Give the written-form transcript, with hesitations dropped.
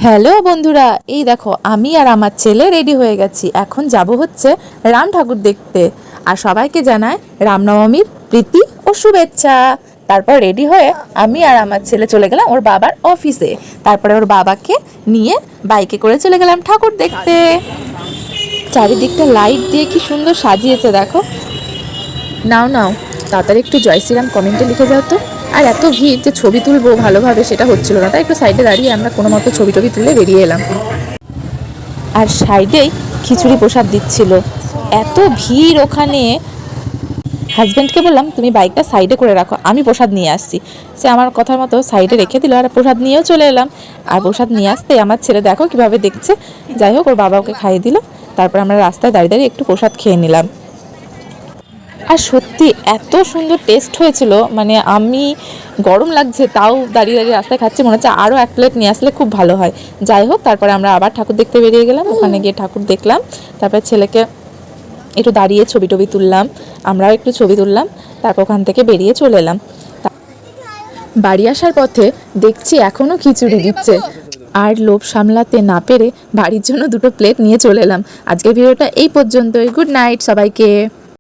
Hello বন্ধুরা, এই দেখো আমি আর আমার ছেলে রেডি হয়ে গেছি। এখন যাব হচ্ছে রাম ঠাকুর দেখতে। আর সবাইকে জানায় রামনবমীর প্রীতি ও শুভেচ্ছা। তারপর রেডি হয়ে আমি আর আমার ছেলে চলে গেলাম ওর বাবার অফিসে। তারপরে ওর বাবাকে নিয়ে বাইকে করে চলে গেলাম ঠাকুর দেখতে। চারিদিকটা লাইট দিয়ে কি সুন্দর সাজিয়েছে দেখো। নাও নাও, তাড়াতাড়ি একটু জয় শ্রীরাম কমেন্টে লিখে যাও তো। আর এত ভিড় যে ছবি তুলবো ভালোভাবে সেটা হচ্ছিল না, তাই একটু সাইডে দাঁড়িয়ে আমরা কোনো মতো ছবি টবি তুলে বেরিয়ে এলাম। আর সাইডেই খিচুড়ি প্রসাদ দিচ্ছিল। এত ভিড় ওখানে, হাজব্যান্ডকে বললাম তুমি বাইকটা সাইডে করে রাখো, আমি প্রসাদ নিয়ে আসছি। সে আমার কথার মতো সাইডে রেখে দিল আর প্রসাদ নিয়েও চলে এলাম। আর প্রসাদ নিয়ে আসতে আমার ছেলে দেখো কিভাবে দেখছে। যাই হোক, ওর বাবা ওকে খাইয়ে দিল। তারপর আমরা রাস্তায় দাঁড়িয়ে দাঁড়িয়ে একটু প্রসাদ খেয়ে নিলাম। আর সত্যি এত সুন্দর টেস্ট হয়েছিল, মানে আমি গরম লাগছে তাও দাঁড়িয়ে দাঁড়িয়ে রাস্তায় খাচ্ছি, মনে হচ্ছে আরও এক প্লেট নিয়ে আসলে খুব ভালো হয়। যাই হোক, তারপরে আমরা আবার ঠাকুর দেখতে বেরিয়ে গেলাম। ওখানে গিয়ে ঠাকুর দেখলাম, তারপর ছেলেকে একটু দাঁড়িয়ে ছবি টবি তুললাম, আমরাও একটু ছবি তুললাম। তারপর ওখান থেকে বেরিয়ে চলে এলাম। বাড়ি আসার পথে দেখছি এখনও খিচুড়ি দিচ্ছে, আর লোভ সামলাতে না পেরে বাড়ির জন্য দুটো প্লেট নিয়ে চলে এলাম। আজকের ভিডিওটা এই পর্যন্তই। গুড নাইট সবাইকে।